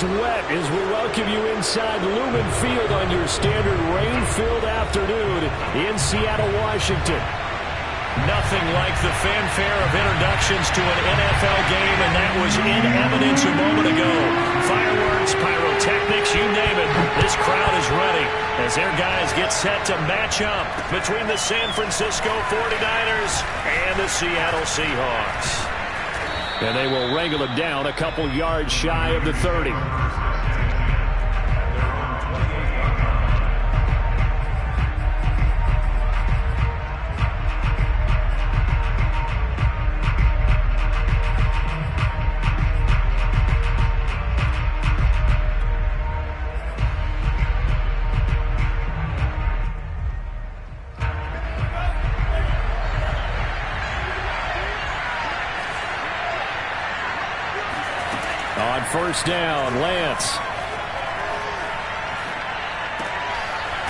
is wet as we welcome you inside Lumen Field on your standard rain-filled afternoon in Seattle, Washington. Nothing like the fanfare of introductions to an NFL game, and that was in evidence a moment ago. Fireworks, pyrotechnics, you name it. This crowd is ready as their guys get set to match up between the San Francisco 49ers and the Seattle Seahawks. And they will wrangle it down a couple yards shy of the 30. On first down, Lance.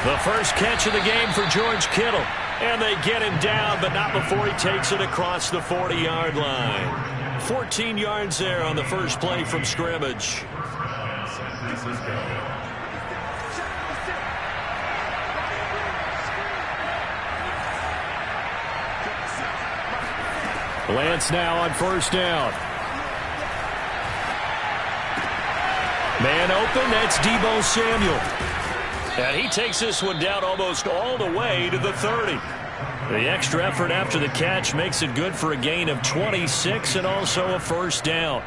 The first catch of the game for George Kittle. And they get him down, but not before he takes it across the 40-yard line. 14 yards there on the first play from scrimmage. Lance now on first down. Man open, that's Deebo Samuel. And he takes this one down almost all the way to the 30. The extra effort after the catch makes it good for a gain of 26 and also a first down.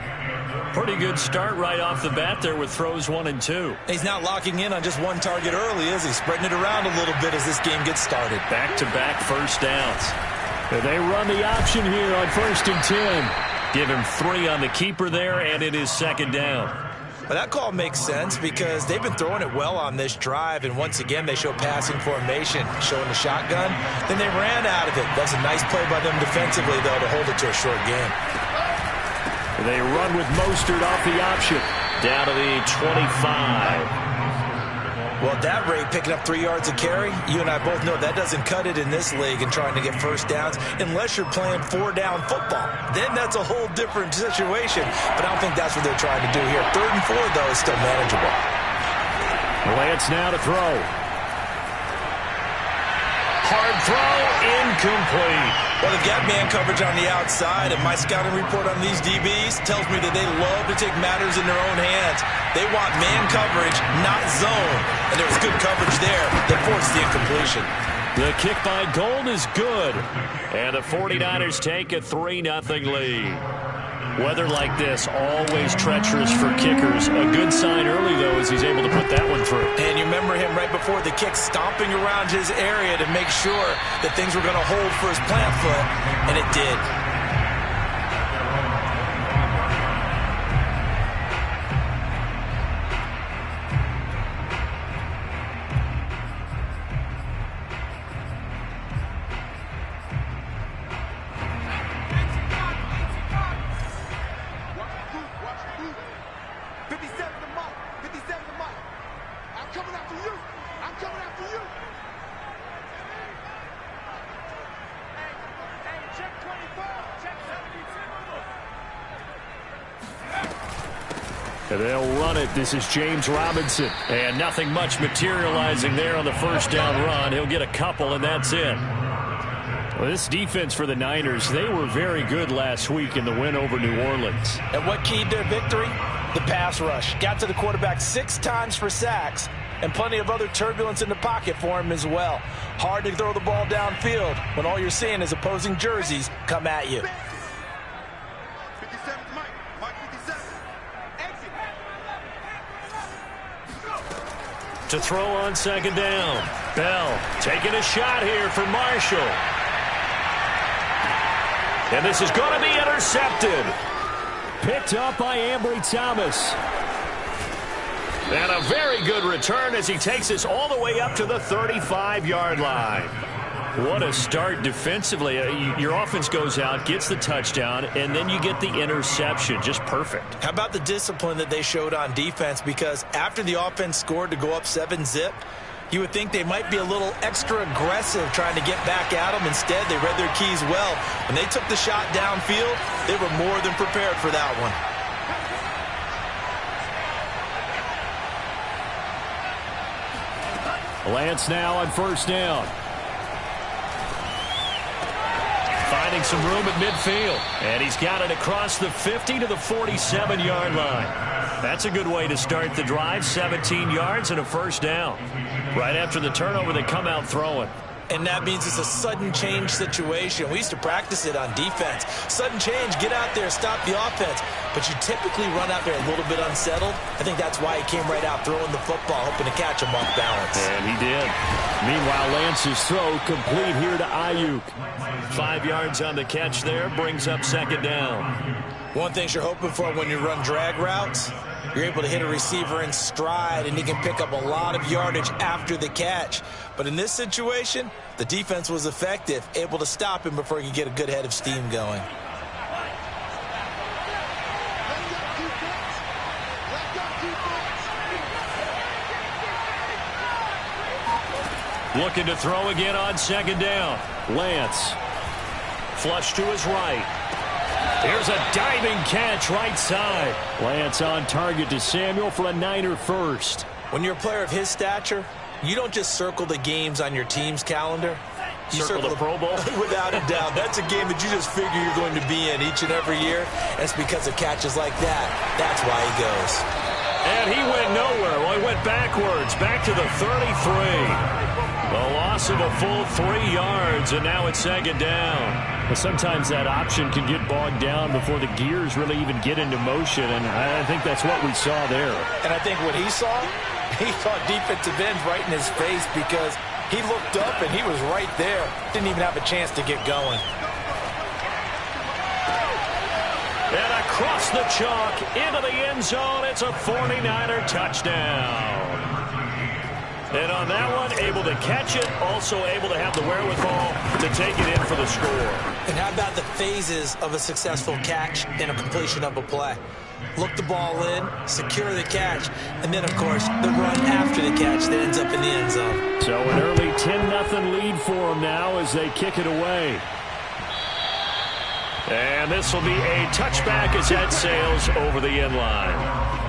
Pretty good start right off the bat there with throws 1 and 2. He's not locking in on just one target early, is he? Spreading it around a little bit as this game gets started. Back-to-back first downs. And they run the option here on first and 10. Give him 3 on the keeper there, and it is second down. But that call makes sense because they've been throwing it well on this drive, and once again they show passing formation, showing the shotgun. Then they ran out of it. That's a nice play by them defensively, though, to hold it to a short game. They run with Mostert off the option. Down to the 25. Well, at that rate, picking up 3 yards a carry, you and I both know that doesn't cut it in this league and trying to get first downs unless you're playing 4-down football. Then that's a whole different situation, but I don't think that's what they're trying to do here. 3rd and 4, though, is still manageable. Lance now to throw. Hard throw, incomplete. Well, they've got man coverage on the outside, and my scouting report on these DBs tells me that they love to take matters in their own hands. They want man coverage, not zone. And there was good coverage there that forced the incompletion. The kick by Gold is good. And the 49ers take a 3-0 lead. Weather like this, always treacherous for kickers. A good sign early, though, as he's able to put that one through. And you remember him right before the kick stomping around his area to make sure that things were going to hold for his plant foot, and it did. And they'll run it. This is James Robinson. And nothing much materializing there on the first down run. He'll get a couple, and that's it. Well, this defense for the Niners, they were very good last week in the win over New Orleans. And what keyed their victory? The pass rush. Got to the quarterback 6 times for sacks, and plenty of other turbulence in the pocket for him as well. Hard to throw the ball downfield when all you're seeing is opposing jerseys come at you. To throw on second down. Bell taking a shot here for Marshall. And this is going to be intercepted. Picked up by Ambry Thomas. And a very good return as he takes us all the way up to the 35-yard line. What a start defensively. Your offense goes out, gets the touchdown, and then you get the interception. Just perfect. How about the discipline that they showed on defense? Because after the offense scored to go up 7-zip, you would think they might be a little extra aggressive trying to get back at them. Instead, they read their keys well. When they took the shot downfield, they were more than prepared for that one. Lance now on first down. Finding some room at midfield. And he's got it across the 50 to the 47-yard line. That's a good way to start the drive. 17 yards and a first down. Right after the turnover, they come out throwing. And that means it's a sudden change situation. We used to practice it on defense. Sudden change, get out there, stop the offense. But you typically run out there a little bit unsettled. I think that's why he came right out throwing the football, hoping to catch him off balance. And he did. Meanwhile, Lance's throw complete here to Ayuk. 5 yards on the catch there, brings up second down. One thing you're hoping for when you run drag routes, you're able to hit a receiver in stride, and he can pick up a lot of yardage after the catch. But in this situation, the defense was effective, able to stop him before he could get a good head of steam going. Looking to throw again on second down. Lance. Flush to his right. Here's a diving catch right side. Lance on target to Samuel for a Niner first. When you're a player of his stature, you don't just circle the games on your team's calendar. You circle the Pro Bowl? Without a doubt. That's a game that you just figure you're going to be in each and every year. And it's because of catches like that. That's why he goes. And he went nowhere. Well, he went backwards, back to the 33. A loss of a full 3 yards, and now it's second down. But sometimes that option can get bogged down before the gears really even get into motion, and I think that's what we saw there. And I think what he saw defensive ends right in his face because he looked up and he was right there. Didn't even have a chance to get going. And across the chalk, into the end zone, it's a 49er touchdown. And on that one, able to catch it, also able to have the wherewithal to take it in for the score. And how about the phases of a successful catch and a completion of a play? Look the ball in, secure the catch, and then, of course, the run after the catch that ends up in the end zone. So an early 10-0 lead for them now as they kick it away. And this will be a touchback as that sails over the end line.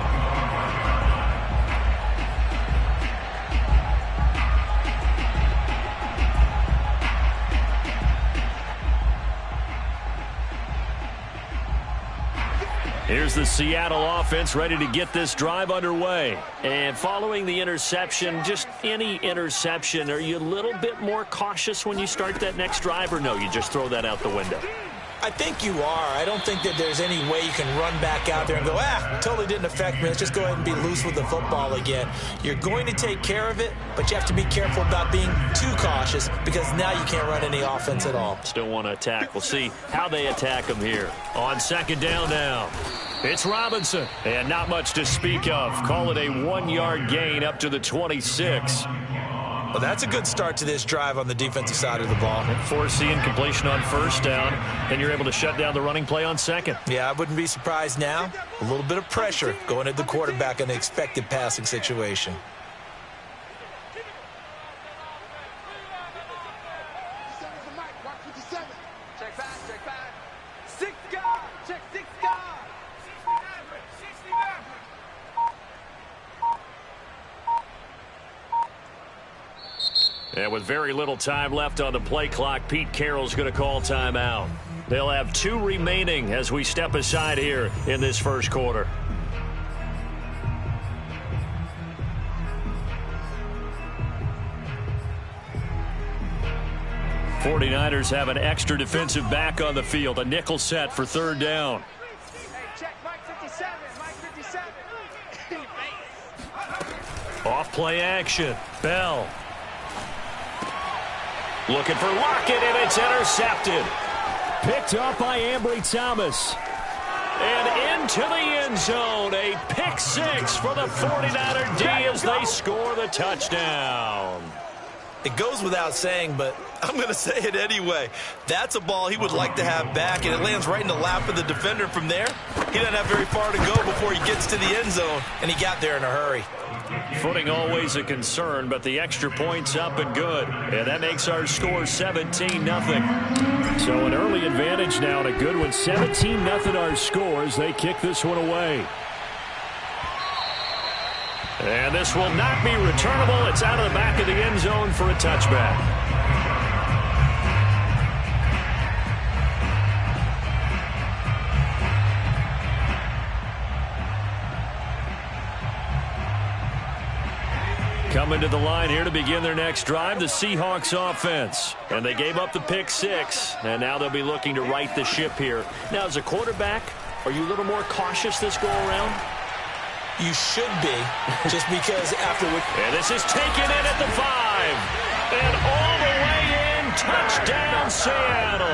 Here's the Seattle offense ready to get this drive underway. And following the interception, just any interception, are you a little bit more cautious when you start that next drive, or no, you just throw that out the window? I think you are. I don't think that there's any way you can run back out there and go, totally didn't affect me. Let's just go ahead and be loose with the football again. You're going to take care of it, but you have to be careful about being too cautious because now you can't run any offense at all. Still want to attack. We'll see how they attack them here. On second down now, it's Robinson. And not much to speak of. Call it a 1-yard gain up to the 26. Well, that's a good start to this drive on the defensive side of the ball. Force the incompletion on first down, and you're able to shut down the running play on second. Yeah, I wouldn't be surprised now. A little bit of pressure going at the quarterback in the expected passing situation. Check back. 6 guard. Check 6 guard. And with very little time left on the play clock, Pete Carroll's going to call timeout. They'll have 2 remaining as we step aside here in this first quarter. '49ers have an extra defensive back on the field, a nickel set for third down. Hey, check Mike 57. Mike 57. Off play action. Bell. Looking for Lockett, and it's intercepted. Picked up by Ambry Thomas. And into the end zone, a pick 6 for the 49er D as they score the touchdown. It goes without saying, but I'm going to say it anyway. That's a ball he would like to have back, and it lands right in the lap of the defender from there. He doesn't have very far to go before he gets to the end zone, and he got there in a hurry. Footing always a concern, but the extra point's up and good. And that makes our score 17-0. So an early advantage now and a good one. 17-0 our score as they kick this one away. And this will not be returnable. It's out of the back of the end zone for a touchback. Coming to the line here to begin their next drive, the Seahawks offense. And they gave up the pick 6, and now they'll be looking to right the ship here. Now, as a quarterback, are you a little more cautious this go-around? You should be, just because after... And this is taken in at the 5. And all the way in, touchdown, Seattle.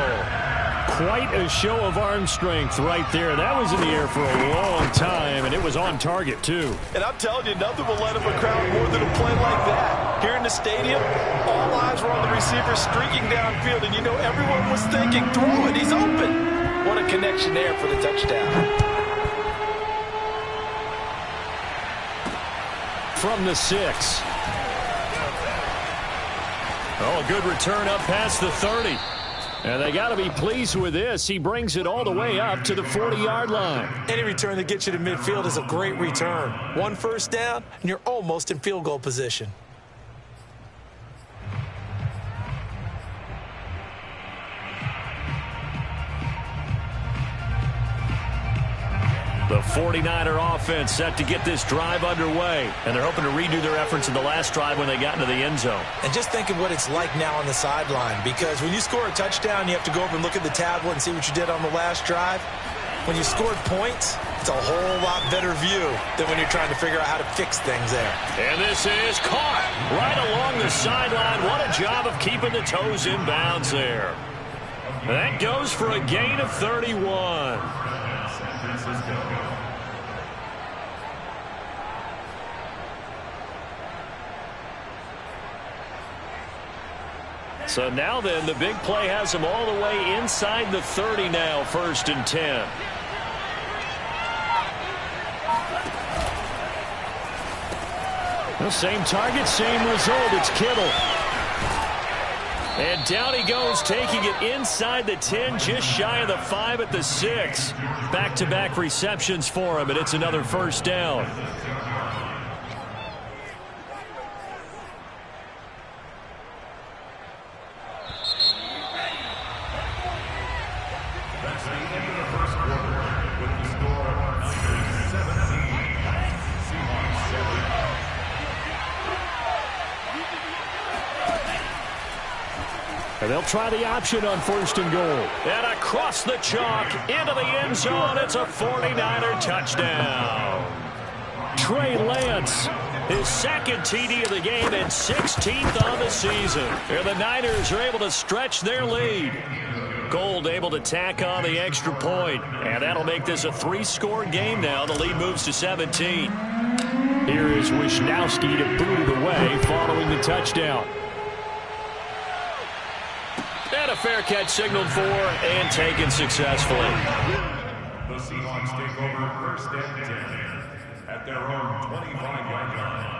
Quite a show of arm strength right there. That was in the air for a long time, and it was on target, too. And I'm telling you, nothing will let up a crowd more than a play like that. Here in the stadium, all eyes were on the receiver streaking downfield, and you know everyone was thinking, throw it, he's open. What a connection there for the touchdown. From the 6. Oh, a good return up past the 30. And they got to be pleased with this. He brings it all the way up to the 40-yard line. Any return that gets you to midfield is a great return. 1 first down, and you're almost in field goal position. The 49er offense set to get this drive underway. And they're hoping to redo their efforts in the last drive when they got into the end zone. And just think of what it's like now on the sideline. Because when you score a touchdown, you have to go over and look at the tablet and see what you did on the last drive. When you scored points, it's a whole lot better view than when you're trying to figure out how to fix things there. And this is caught right along the sideline. What a job of keeping the toes in bounds there. That goes for a gain of 31. So now then, the big play has them all the way inside the 30 now, 1st and 10. The same target, same result. It's Kittle. And down he goes, taking it inside the 10, just shy of the 5 at the 6. Back-to-back receptions for him, and it's another 1st down. And they'll try the option on 1st and goal. And across the chalk into the end zone. It's a 49er touchdown. Trey Lance, his 2nd TD of the game and 16th on the season. And the Niners are able to stretch their lead. Gold able to tack on the extra point. And that'll make this a 3-score game now. The lead moves to 17. Here is Wisnowski to boot it away following the touchdown. And a fair catch signaled for and taken successfully. The Seahawks take over 1st and 10 at their own 25-yard line.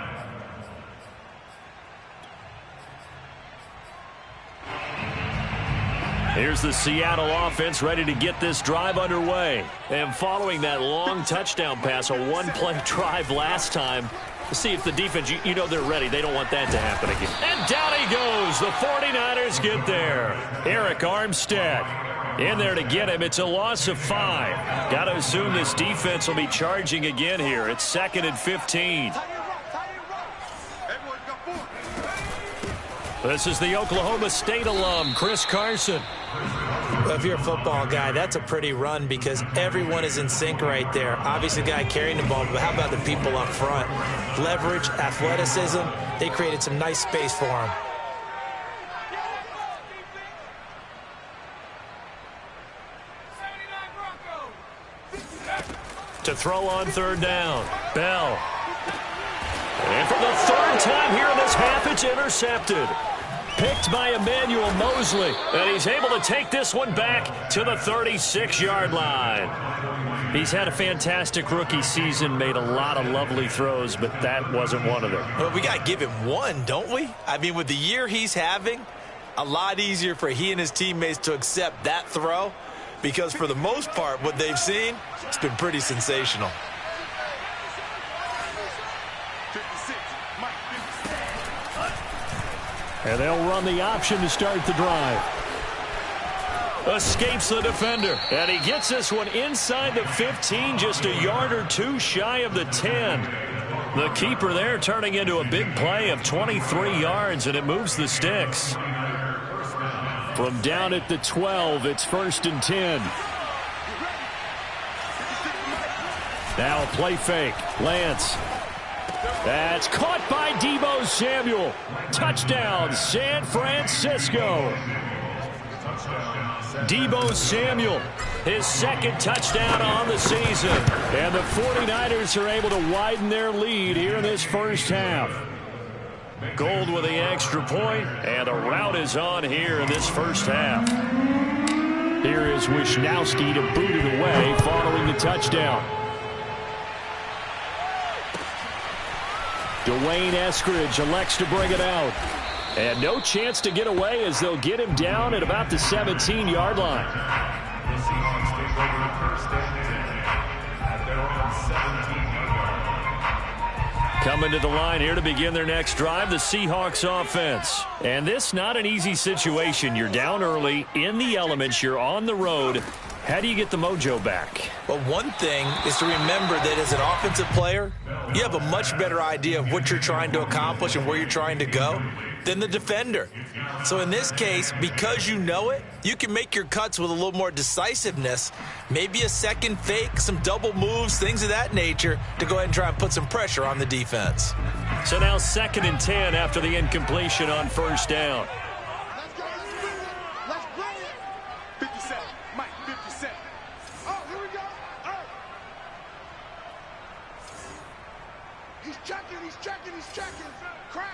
Here's the Seattle offense ready to get this drive underway. And following that long touchdown pass, a 1-play drive last time, to see if the defense, you know they're ready. They don't want that to happen again. And down he goes. The 49ers get there. Eric Armstead in there to get him. It's a loss of 5. Got to assume this defense will be charging again here. It's 2nd and 15. This is the Oklahoma State alum, Chris Carson. Well, if you're a football guy, that's a pretty run because everyone is in sync right there. Obviously, the guy carrying the ball, but how about the people up front? Leverage, athleticism, they created some nice space for him. To throw on 3rd down, Bell. And for the 3rd time here in this half, it's intercepted. Picked by Emmanuel Mosley. And he's able to take this one back to the 36-yard line. He's had a fantastic rookie season, made a lot of lovely throws, but that wasn't one of them. Well, we got to give him one, don't we? I mean, with the year he's having, a lot easier for he and his teammates to accept that throw because for the most part, what they've seen, it's been pretty sensational. And they'll run the option to start the drive. Escapes the defender. And he gets this one inside the 15, just a yard or two shy of the 10. The keeper there turning into a big play of 23 yards, and it moves the sticks. From down at the 12, it's 1st and 10. Now a play fake. Lance. That's caught by Deebo Samuel. Touchdown, San Francisco. Deebo Samuel, his second touchdown on the season. And the 49ers are able to widen their lead here in this first half. Gold with the extra point, and a rout is on here in this first half. Here is Wisnowski to boot it away following the touchdown. Dwayne Eskridge elects to bring it out. And no chance to get away as they'll get him down at about the 17-yard line. The Seahawks take over 1st and 10 at their own 17-yard line. Coming to the line here to begin their next drive, the Seahawks offense. And this not an easy situation. You're down early, in the elements, you're on the road. How do you get the mojo back? Well, one thing is to remember that as an offensive player, you have a much better idea of what you're trying to accomplish and where you're trying to go than the defender. So in this case, because you know it, you can make your cuts with a little more decisiveness, maybe a second fake, some double moves, things of that nature, to go ahead and try and put some pressure on the defense. So now 2nd and 10 after the incompletion on 1st down. Let's bring it. 57. Mike, 57. Oh, here we go. Oh. He's checking. Crash.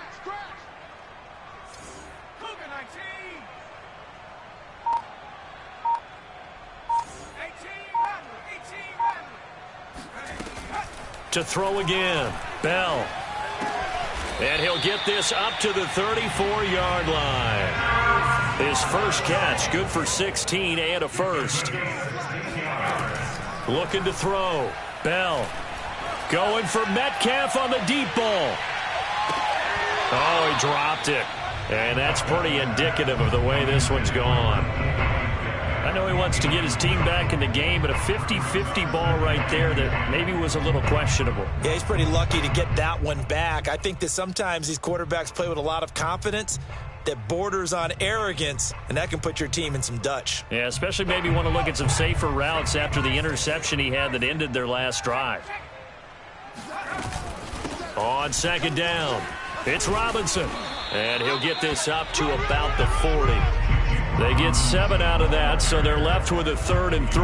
Cougar 19. 18. To throw again, Bell. And he'll get this up to the 34-yard line. His first catch, good for 16 and a first. Looking to throw, Bell. Going for Metcalf on the deep ball. Oh, he dropped it. And that's pretty indicative of the way this one's gone. I know he wants to get his team back in the game, but a 50-50 ball right there that maybe was a little questionable. Yeah, he's pretty lucky to get that one back. I think that sometimes these quarterbacks play with a lot of confidence that borders on arrogance, and that can put your team in some Dutch. Yeah, especially maybe want to look at some safer routes after the interception he had that ended their last drive. On 2nd down, it's Robinson. And he'll get this up to about the 40. They get 7 out of that, so they're left with a 3rd and 3.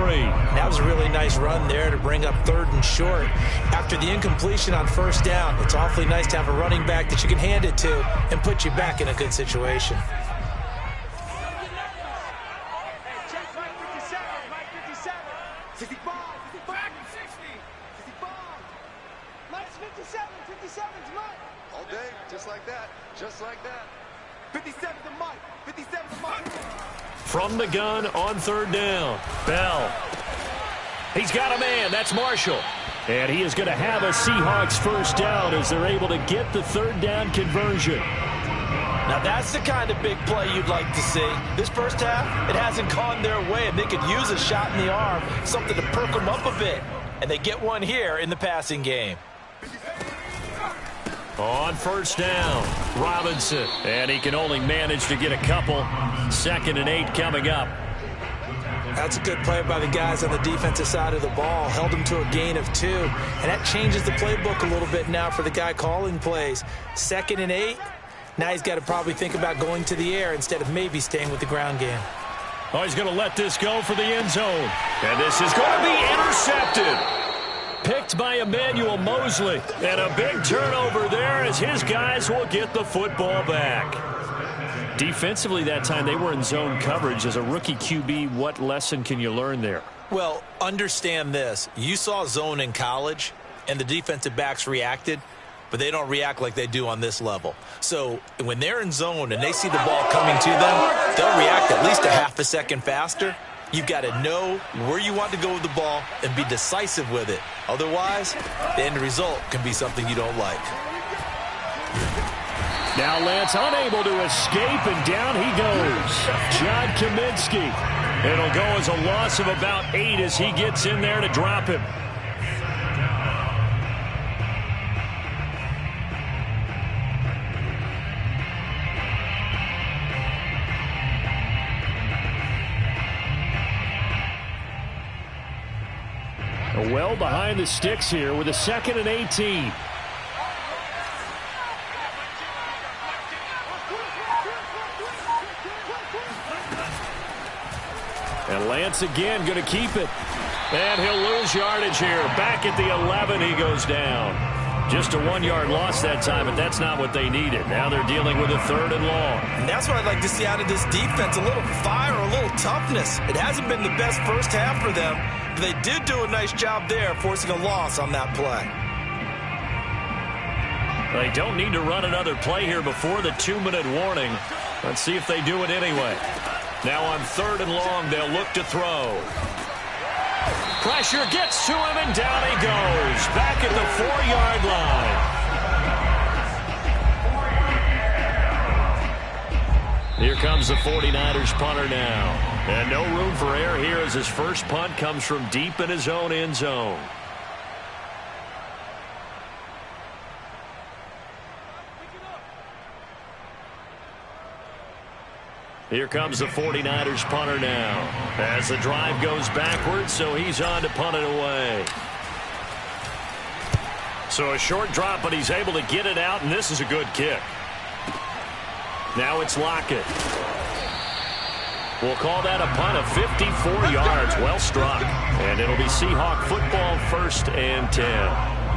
That was a really nice run there to bring up 3rd and short. After the incompletion on 1st down, it's awfully nice to have a running back that you can hand it to and put you back in a good situation. Check Mike 57. Mike 57. 65. 65. 60. 65. Mike's 57. 57's Mike. All day, just like that. Just like that. 57 to Mike. 57 to Mike. From the gun on 3rd down, Bell. He's got a man. That's Marshall. And he is going to have a Seahawks first down as they're able to get the 3rd down conversion. Now that's the kind of big play you'd like to see. This first half, it hasn't gone their way, and they could use a shot in the arm, something to perk them up a bit. And they get one here in the passing game. On 1st down, Robinson. And he can only manage to get a couple. 2nd and 8 coming up. That's a good play by the guys on the defensive side of the ball. Held him to a gain of 2. And that changes the playbook a little bit now for the guy calling plays. 2nd and 8. Now he's got to probably think about going to the air instead of maybe staying with the ground game. Oh, he's going to let this go for the end zone. And this is going to be intercepted. Picked by Emmanuel Mosley. And a big turnover there as his guys will get the football back. Defensively that time, they were in zone coverage. As a rookie QB, what lesson can you learn there? Well, understand this. You saw zone in college, and the defensive backs reacted, but they don't react like they do on this level. So when they're in zone and they see the ball coming to them, they'll react at least a half a second faster. You've got to know where you want to go with the ball and be decisive with it. Otherwise, the end result can be something you don't like. Now Lance unable to escape, and down he goes. John Kaminsky. It'll go as a loss of about 8 as he gets in there to drop him. Well behind the sticks here with a 2nd and 18. And Lance again going to keep it. And he'll lose yardage here. Back at the 11, he goes down. Just a 1-yard loss that time, but that's not what they needed. Now they're dealing with a 3rd and long. And that's what I'd like to see out of this defense, a little fire, a little toughness. It hasn't been the best first half for them, but they did do a nice job there, forcing a loss on that play. They don't need to run another play here before the 2-minute warning. Let's see if they do it anyway. Now on 3rd and long, they'll look to throw. Pressure gets to him, and down he goes. Back at the 4-yard line. Here comes the 49ers punter now. And no room for error here as his first punt comes from deep in his own end zone. Here comes the 49ers punter now. As the drive goes backwards, so he's on to punt it away. So a short drop, but he's able to get it out, and this is a good kick. Now it's Lockett. We'll call that a punt of 54 yards. Well struck. And it'll be Seahawk football, 1st and 10.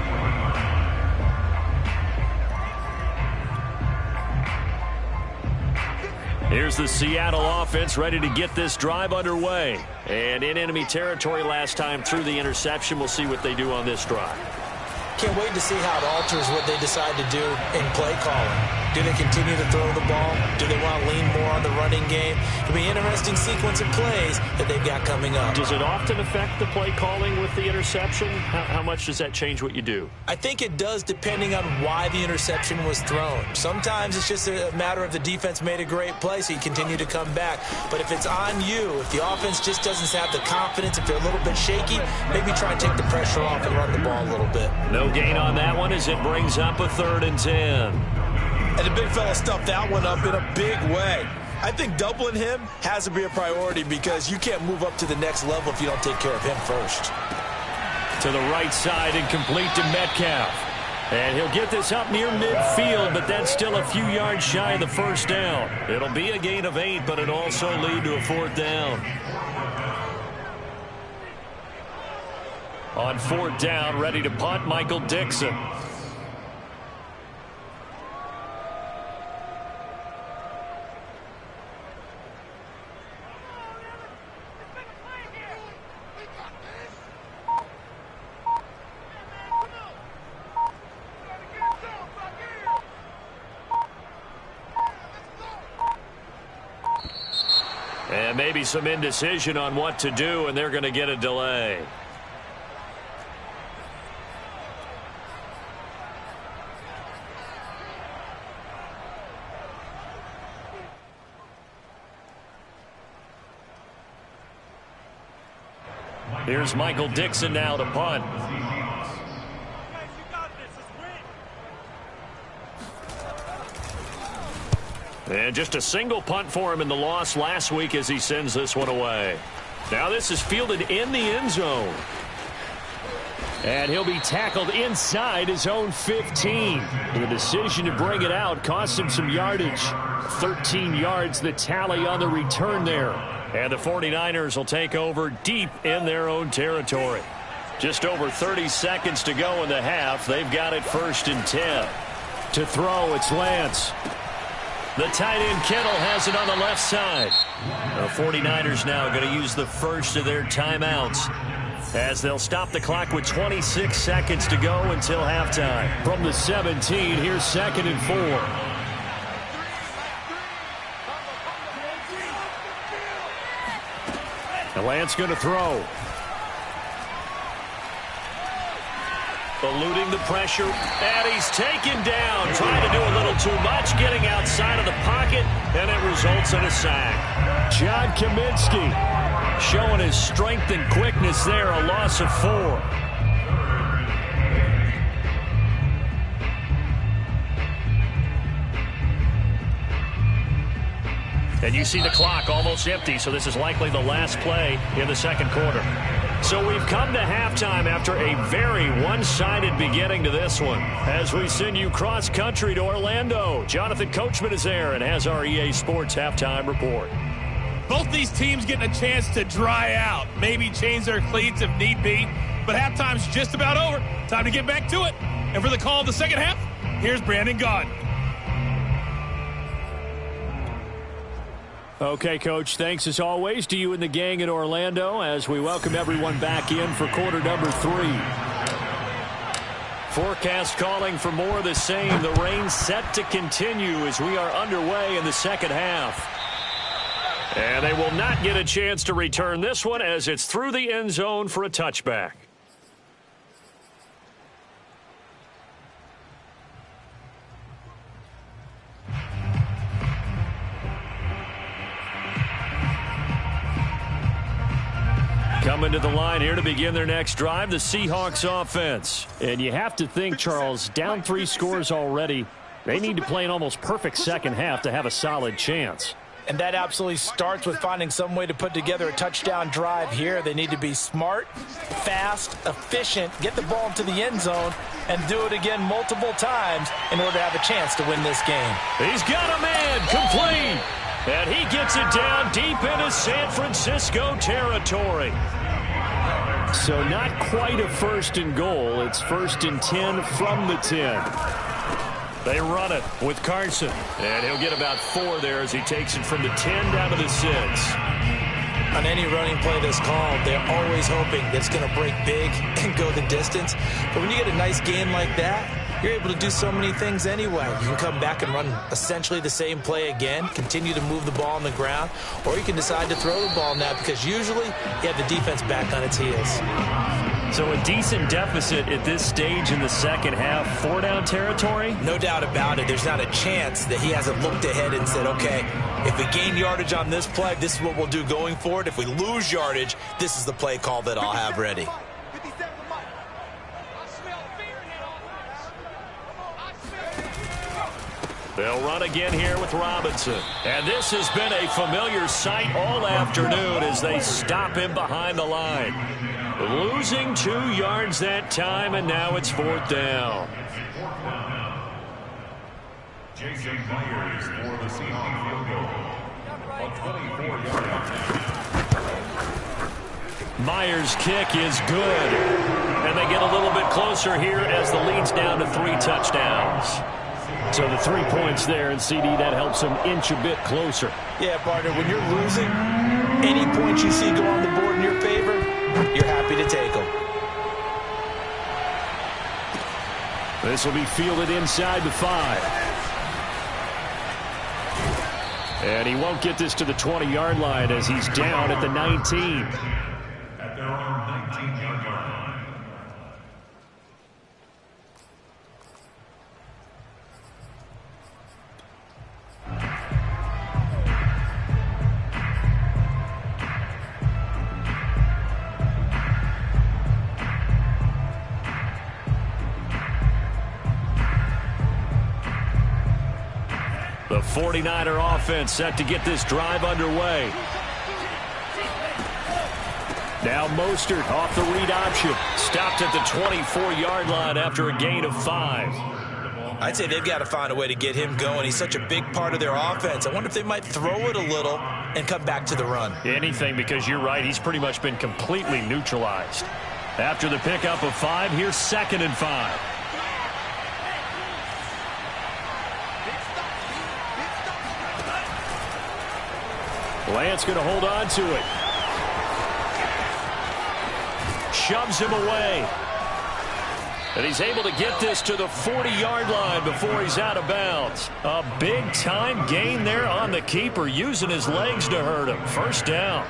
Here's the Seattle offense ready to get this drive underway. And in enemy territory last time through the interception. We'll see what they do on this drive. Can't wait to see how it alters what they decide to do in play calling. Do they continue to throw the ball? Do they want to lean more on the running game? It'll be an interesting sequence of plays that they've got coming up. Does it often affect the play calling with the interception? How much does that change what you do? I think it does, depending on why the interception was thrown. Sometimes it's just a matter of the defense made a great play, so you continue to come back. But if it's on you, if the offense just doesn't have the confidence, if they're a little bit shaky, maybe try and take the pressure off and run the ball a little bit. No gain on that one as it brings up a 3rd and 10. And the big fella stuffed that one up in a big way. I think doubling him has to be a priority because you can't move up to the next level if you don't take care of him first. To the right side and complete to Metcalf. And he'll get this up near midfield, but that's still a few yards shy of the first down. It'll be a gain of 8, but it'll also lead to a 4th down. On 4th down, ready to punt, Michael Dixon. And maybe some indecision on what to do, and they're going to get a delay. Here's Michael Dixon now to punt. And just a single punt for him in the loss last week as he sends this one away. Now this is fielded in the end zone. And he'll be tackled inside his own 15. The decision to bring it out cost him some yardage. 13 yards the tally on the return there. And the 49ers will take over deep in their own territory. Just over 30 seconds to go in the half. They've got it 1st and 10. To throw, it's Lance. The tight end Kittle has it on the left side. The 49ers now going to use the first of their timeouts as they'll stop the clock with 26 seconds to go until halftime. From the 17, here's 2nd and 4. And Lance going to throw. Eluding the pressure, and he's taken down. Trying to do a little too much, getting outside of the pocket, and it results in a sack. John Kaminsky showing his strength and quickness there, a loss of 4. And you see the clock almost empty, so this is likely the last play in the second quarter. So we've come to halftime after a very one-sided beginning to this one. As we send you cross-country to Orlando, Jonathan Coachman is there and has our EA Sports halftime report. Both these teams getting a chance to dry out, maybe change their cleats if need be, but halftime's just about over. Time to get back to it. And for the call of the second half, here's Brandon Gaudin. Okay, Coach, thanks as always to you and the gang in Orlando as we welcome everyone back in for quarter number 3. Forecast calling for more of the same. The rain set to continue as we are underway in the second half. And they will not get a chance to return this one as it's through the end zone for a touchback. Coming to the line here to begin their next drive, the Seahawks offense. And you have to think, Charles, down 3 scores already. They need to play an almost perfect second half to have a solid chance. And that absolutely starts with finding some way to put together a touchdown drive here. They need to be smart, fast, efficient, get the ball into the end zone, and do it again multiple times in order to have a chance to win this game. He's got a man, complete. And he gets it down deep into San Francisco territory. So not quite a 1st and goal. It's 1st and 10 from the 10. They run it with Carson. And he'll get about 4 there as he takes it from the 10 down to the 6. On any running play that's called, they're always hoping that it's going to break big and go the distance. But when you get a nice gain like that, you're able to do so many things anyway. You can come back and run essentially the same play again, continue to move the ball on the ground, or you can decide to throw the ball now because usually you have the defense back on its heels. So a decent deficit at this stage in the second half, 4-down territory? No doubt about it. There's not a chance that he hasn't looked ahead and said, okay, if we gain yardage on this play, this is what we'll do going forward. If we lose yardage, this is the play call that I'll have ready. They'll run again here with Robinson. And this has been a familiar sight all afternoon as they stop him behind the line. Losing 2 yards that time, and now it's 4th down. Jason Myers for the Seahawks field goal. A 24-yard attempt. Myers' kick is good. And they get a little bit closer here as the lead's down to 3 touchdowns. So the 3 points there, and CD, that helps them inch a bit closer. Yeah, partner, when you're losing, any points you see go on the board in your favor, you're happy to take them. This will be fielded inside the 5. And he won't get this to the 20-yard line as he's down at the 19. At their own 19-yard line. The 49er offense set to get this drive underway. Now Mostert off the read option. Stopped at the 24-yard line after a gain of 5. I'd say they've got to find a way to get him going. He's such a big part of their offense. I wonder if they might throw it a little and come back to the run. Anything, because you're right. He's pretty much been completely neutralized. After the pickup of 5, here's 2nd and 5. Lance going to hold on to it. Shoves him away. And he's able to get this to the 40-yard line before he's out of bounds. A big-time gain there on the keeper, using his legs to hurt him. 1st down.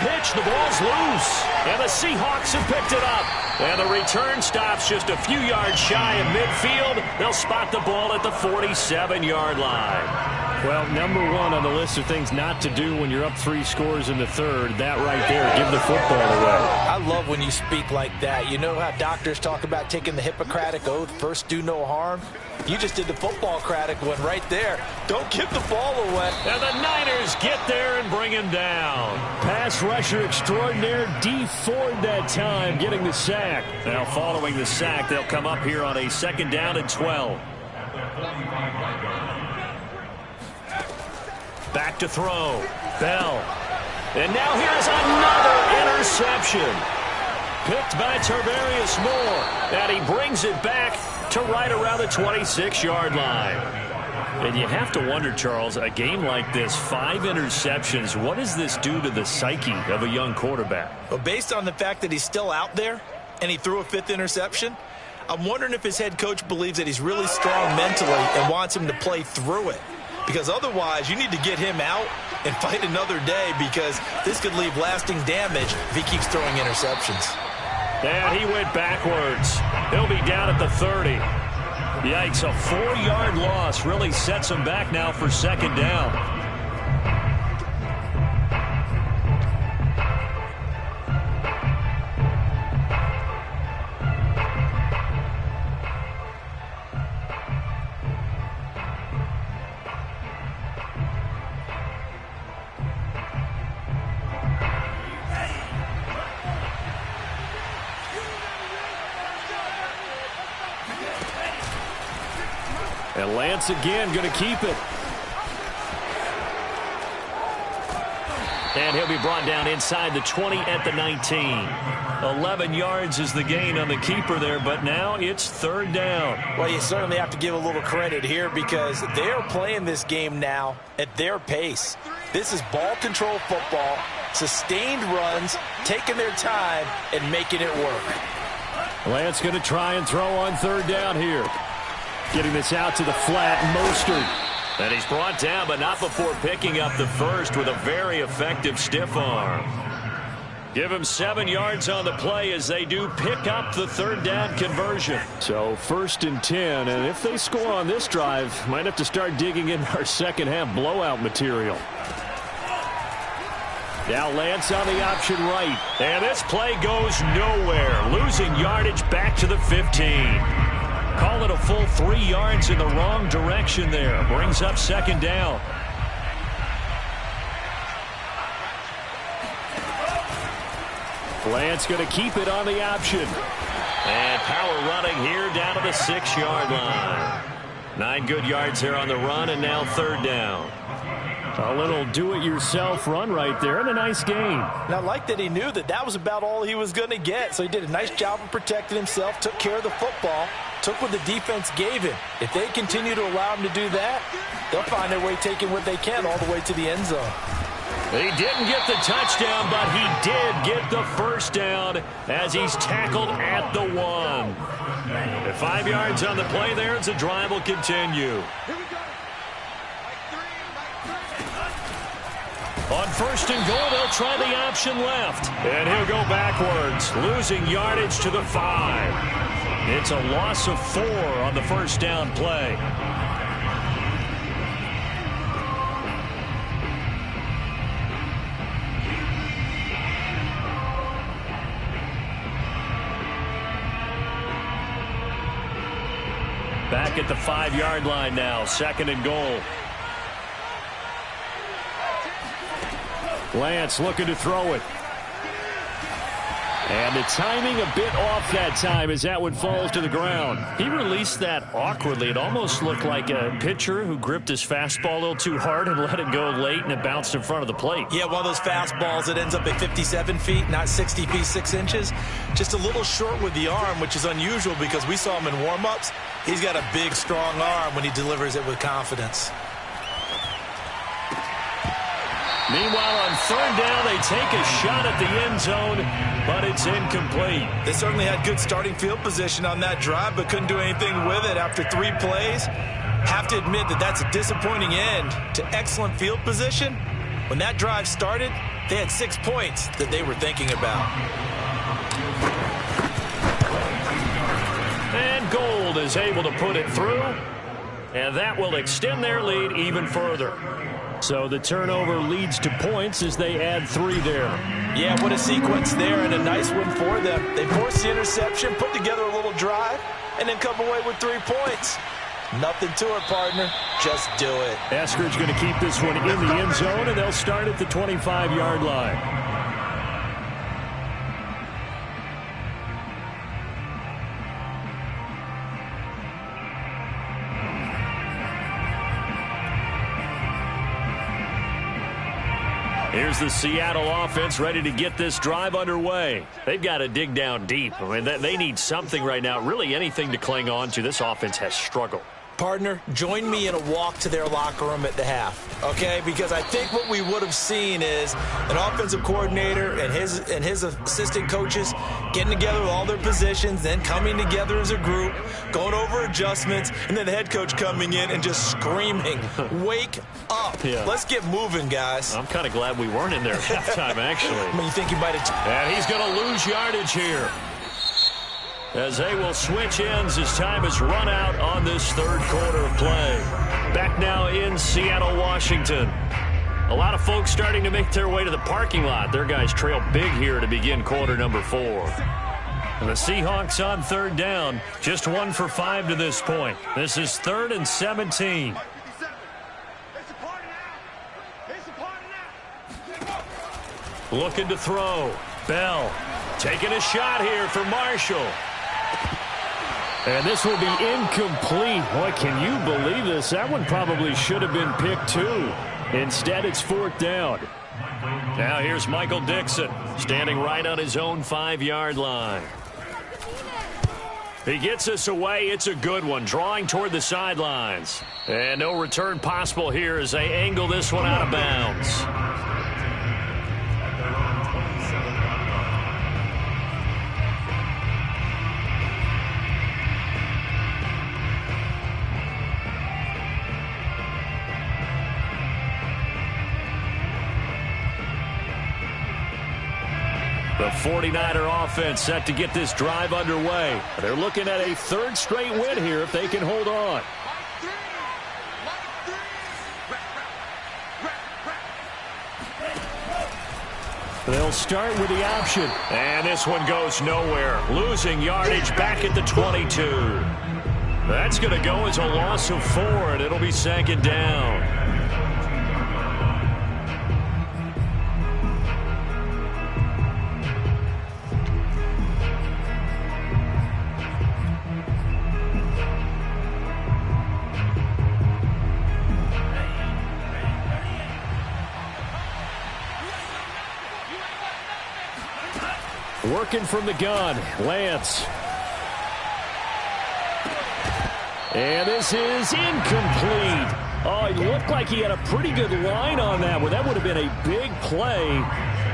pitch. The ball's loose. And the Seahawks have picked it up. And the return stops just a few yards shy of midfield. They'll spot the ball at the 47-yard line. Well, number one on the list of things not to do when you're up 3 scores in the third, that right there, give the football away. I love when you speak like that. You know how doctors talk about taking the Hippocratic Oath, first do no harm? You just did the football-cratic one right there. Don't give the ball away. And the Niners get there and bring him down. Pass rusher extraordinaire, Dee Ford that time, getting the sack. Now following the sack, they'll come up here on a 2nd down and 12. Back to throw. Bell. And now here's another interception. Picked by Tarvarius Moore. And he brings it back to right around the 26-yard line. And you have to wonder, Charles, a game like this, 5 interceptions, what does this do to the psyche of a young quarterback? Well, based on the fact that he's still out there and he threw a 5th interception, I'm wondering if his head coach believes that he's really strong mentally and wants him to play through it. Because otherwise, you need to get him out and fight another day, because this could leave lasting damage if he keeps throwing interceptions. And he went backwards. He'll be down at the 30. Yikes, a 4-yard loss really sets him back now for 2nd down. And Lance again going to keep it. And he'll be brought down inside the 20 at the 19. 11 yards is the gain on the keeper there, but now it's 3rd down. Well, you certainly have to give a little credit here, because they're playing this game now at their pace. This is ball control football, sustained runs, taking their time, and making it work. Lance going to try and throw on 3rd down here. Getting this out to the flat, Mostert. And he's brought down, but not before picking up the first with a very effective stiff arm. Give him 7 yards on the play as they do pick up the 3rd down conversion. So 1st and 10, and if they score on this drive, might have to start digging in our second half blowout material. Now Lance on the option right. And this play goes nowhere. Losing yardage back to the 15. Call it a full 3 yards in the wrong direction there. Brings up 2nd down. Lance going to keep it on the option. And power running here down to the 6-yard line. 9 good yards there on the run, and now 3rd down. A little do-it-yourself run right there, and a nice gain. Now, I like that he knew that that was about all he was going to get, so he did a nice job of protecting himself, took care of the football, took what the defense gave him. If they continue to allow him to do that, they'll find their way taking what they can all the way to the end zone. He didn't get the touchdown, but he did get the 1st down as he's tackled at the 1. At 5 yards on the play there, as the drive will continue. On 1st and goal, they'll try the option left. And he'll go backwards, losing yardage to the 5. It's a loss of 4 on the 1st down play. Back at the 5-yard line now, 2nd and goal. Lance looking to throw it. And the timing a bit off that time as that one falls to the ground. He released that awkwardly. It almost looked like a pitcher who gripped his fastball a little too hard and let it go late, and it bounced in front of the plate. Yeah, one of those fastballs that ends up at 57 feet, not 60 feet, 6 inches. Just a little short with the arm, which is unusual because we saw him in warm-ups. He's got a big, strong arm when he delivers it with confidence. Meanwhile, on 3rd down, they take a shot at the end zone, but it's incomplete. They certainly had good starting field position on that drive, but couldn't do anything with it after 3 plays. Have to admit that that's a disappointing end to excellent field position. When that drive started, They had 6 points that they were thinking about. And Gold is able to put it through, and that will extend their lead even further. So the turnover leads to points as they add 3 there. Yeah, what a sequence there, and a nice one for them. They forced the interception, put together a little drive, and then come away with 3 points. Nothing to it, partner. Just do it. Eskridge going to keep this one in the end zone, and they'll start at the 25-yard line. Here's the Seattle offense ready to get this drive underway. They've got to dig down deep. I mean, they need something right now, really anything to cling on to. This offense has struggled. Partner, join me in a walk to their locker room at the half, okay? Because I think what we would have seen is an offensive coordinator and his assistant coaches getting together with all their positions, then coming together as a group, going over adjustments, and then the head coach coming in and just screaming, wake up. Yeah. Let's get moving, guys. I'm kind of glad we weren't in there at halftime, actually. I mean, you think you might have... And he's going to lose yardage here, as they will switch ends as time is run out on this third quarter of play. Back now in Seattle, Washington. A lot of folks starting to make their way to the parking lot. Their guys trail big here to begin quarter number 4. And the Seahawks on third down, just 1 for 5 to this point. This is 3rd and 17. Looking to throw. Bell taking a shot here for Marshall. And this will be incomplete. Boy, can you believe this? That one probably should have been picked too. Instead, it's 4th down. Now here's Michael Dixon, standing right on his own 5-yard line. He gets us away. It's a good one, drawing toward the sidelines. And no return possible here as they angle this one out of bounds. The 49er offense set to get this drive underway. They're looking at a 3rd straight win here if they can hold on. They'll start with the option. And this one goes nowhere. Losing yardage back at the 22. That's going to go as a loss of 4, and it'll be 2nd down. Working from the gun, Lance. And this is incomplete. Oh, it looked like he had a pretty good line on that one. That would have been a big play,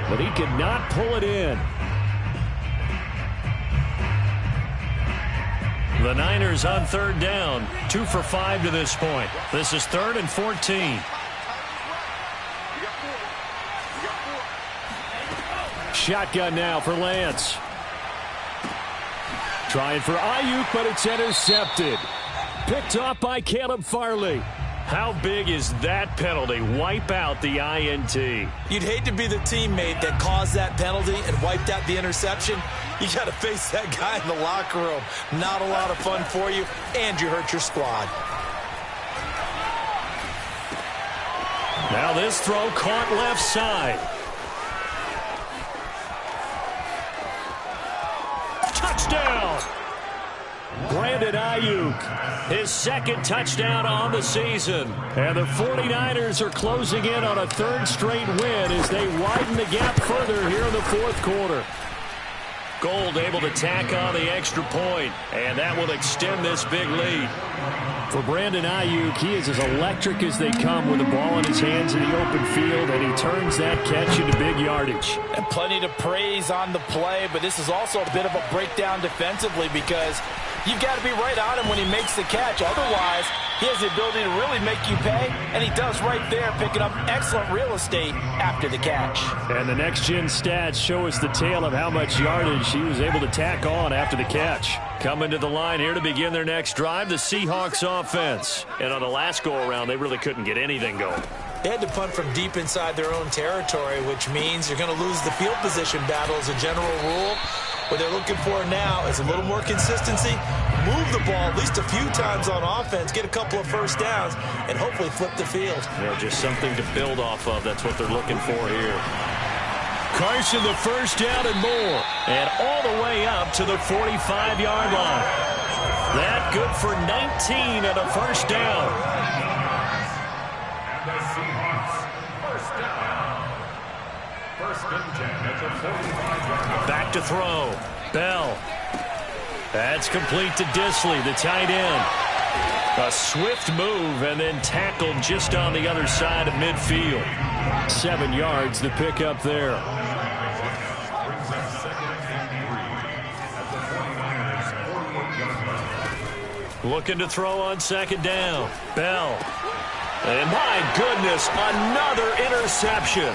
but he could not pull it in. The Niners on 3rd down, 2 for 5 to this point. This is 3rd and 14. Shotgun now for Lance. Trying for Ayuk, but it's intercepted. Picked off by Caleb Farley. How big is that penalty? Wipe out the INT. You'd hate to be the teammate that caused that penalty and wiped out the interception. You got to face that guy in the locker room. Not a lot of fun for you, and you hurt your squad. Now this throw caught left side. Touchdown! Brandon Ayuk, his 2nd touchdown on the season. And the 49ers are closing in on a 3rd straight win as they widen the gap further here in the 4th quarter. Gold able to tack on the extra point, and that will extend this big lead. For Brandon Ayuk, he is as electric as they come with the ball in his hands in the open field, and he turns that catch into big yardage. And plenty to praise on the play, but this is also a bit of a breakdown defensively because you've got to be right on him when he makes the catch. Otherwise, He has the ability to really make you pay, and he does right there, picking up excellent real estate after the catch. And the next-gen stats show us the tale of how much yardage he was able to tack on after the catch. Coming to the line here to begin their next drive, the Seahawks offense. And on the last go-around, they really couldn't get anything going. They had to punt from deep inside their own territory, which means you're going to lose the field position battle as a general rule. What they're looking for now is a little more consistency, move the ball at least a few times on offense, get a couple of first downs, and hopefully flip the field. Yeah, just something to build off of. That's what they're looking for here. Carson, the first down and more, and all the way up to the 45-yard line. That good for 19 and a first down. And the Seahawks, first down. First and 10 at the 45-yard line. Back to throw. Bell. That's complete to Disley, the tight end. A swift move and then tackled just on the other side of midfield. 7 yards, the pickup there. Brings up second and 3 at the 49ers' 48-yard line. Looking to throw on second down. Bell. And my goodness, another interception.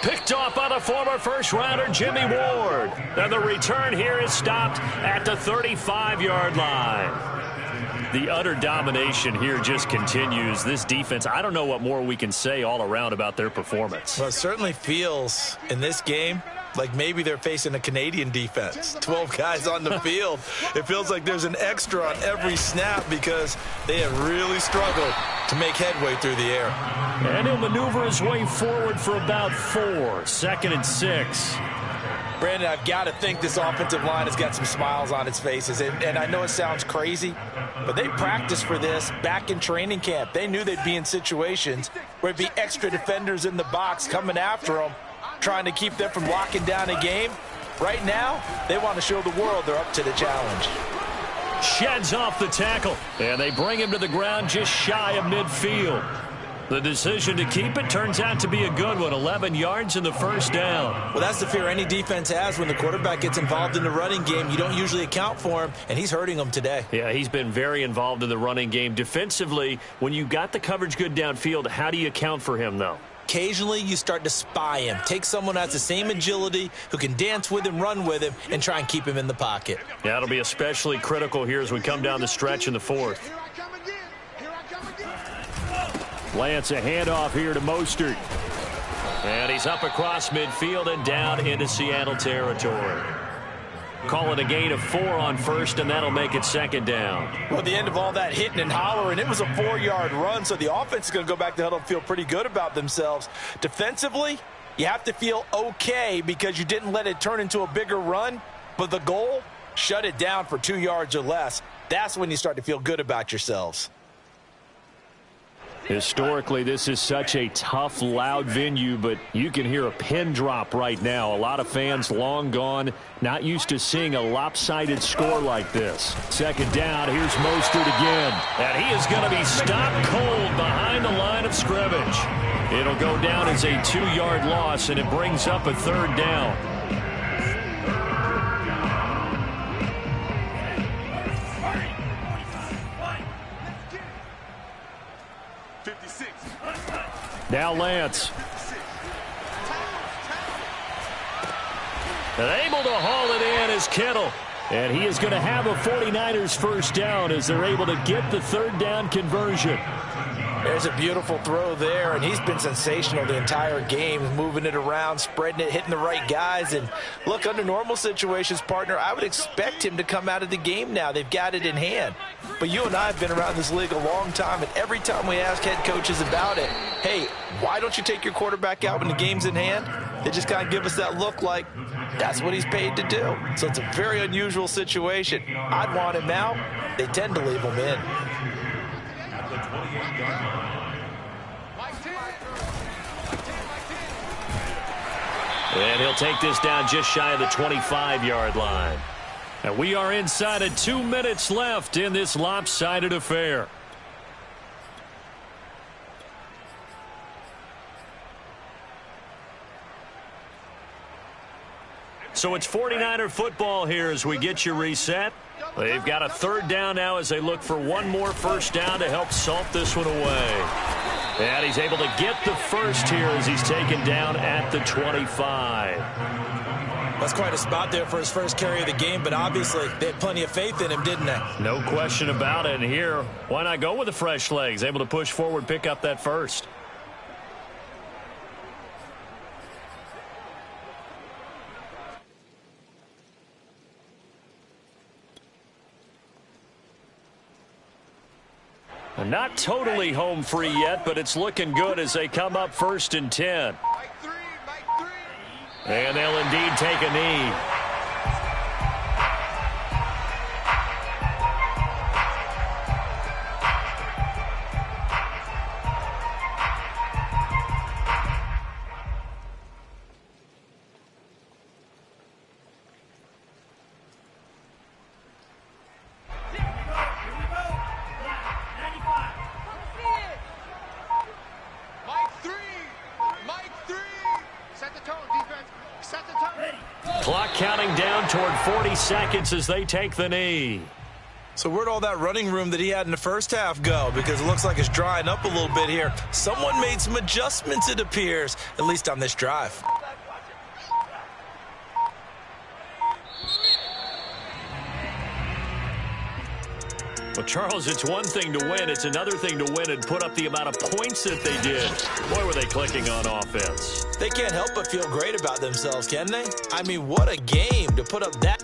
Picked off by the former first-rounder Jimmy Ward. And the return here is stopped at the 35-yard line. The utter domination here just continues. This defense, I don't know what more we can say all around about their performance. Well, it certainly feels in this game like maybe they're facing a Canadian defense. 12 guys on the field. It feels like there's an extra on every snap because they have really struggled to make headway through the air. And he'll maneuver his way forward for about 4. Second and 6. Brandon, I've got to think this offensive line has got some smiles on its faces. And I know it sounds crazy, but they practiced for this back in training camp. They knew they'd be in situations where it'd be extra defenders in the box coming after them, trying to keep them from locking down a game. Right now, they want to show the world they're up to the challenge. Sheds off the tackle, and they bring him to the ground just shy of midfield. The decision to keep it turns out to be a good one. 11 yards in the first down. Well, that's the fear any defense has when the quarterback gets involved in the running game. You don't usually account for him, and he's hurting them today. Yeah, he's been very involved in the running game. Defensively, when you got the coverage good downfield, how do you account for him, though? Occasionally, you start to spy him. Take someone who has the same agility, who can dance with him, run with him, and try and keep him in the pocket. Yeah, it'll be especially critical here as we come down the stretch in the fourth. Here I come again. Here I come again. Lance, a handoff here to Mostert. And he's up across midfield and down into Seattle territory. Call it a gain of 4 on first, and that'll make it second down. Well, at the end of all that hitting and hollering, it was a 4-yard run, so the offense is going to go back to huddle and feel pretty good about themselves. Defensively, you have to feel okay because you didn't let it turn into a bigger run, but the goal, shut it down for 2 yards or less. That's when you start to feel good about yourselves. Historically, this is such a tough, loud venue, but you can hear a pin drop right now. A lot of fans long gone, not used to seeing a lopsided score like this. Second down, here's Mostert again. And he is going to be stopped cold behind the line of scrimmage. It'll go down as a 2-yard loss, and it brings up a third down. Now Lance. And able to haul it in is Kittle. And he is going to have a 49ers first down as they're able to get the third down conversion. There's a beautiful throw there, and he's been sensational the entire game, moving it around, spreading it, hitting the right guys. And look, under normal situations, partner, I would expect him to come out of the game now. They've got it in hand. But you and I have been around this league a long time, and every time we ask head coaches about it, hey, why don't you take your quarterback out when the game's in hand? They just kind of give us that look like that's what he's paid to do. So it's a very unusual situation. I'd want him out. They tend to leave him in. And he'll take this down just shy of the 25-yard line. And we are inside of 2 minutes left in this lopsided affair. So it's 49er football here as we get you reset. They've got a third down now as they look for one more first down to help salt this one away. And he's able to get the first here as he's taken down at the 25. That's quite a spot there for his first carry of the game, but obviously they had plenty of faith in him, didn't they? No question about it. And here, why not go with the fresh legs? Able to push forward, pick up that first. Not totally home free yet, but it's looking good as they come up 1st and 10. And they'll indeed take a knee. Clock counting down toward 40 seconds as they take the knee. So where'd all that running room that he had in the first half go? Because it looks like it's drying up a little bit here. Someone made some adjustments, it appears, at least on this drive. Well, Charles, it's one thing to win. It's another thing to win and put up the amount of points that they did. Boy, were they clicking on offense. They can't help but feel great about themselves, can they? I mean, what a game to put up that.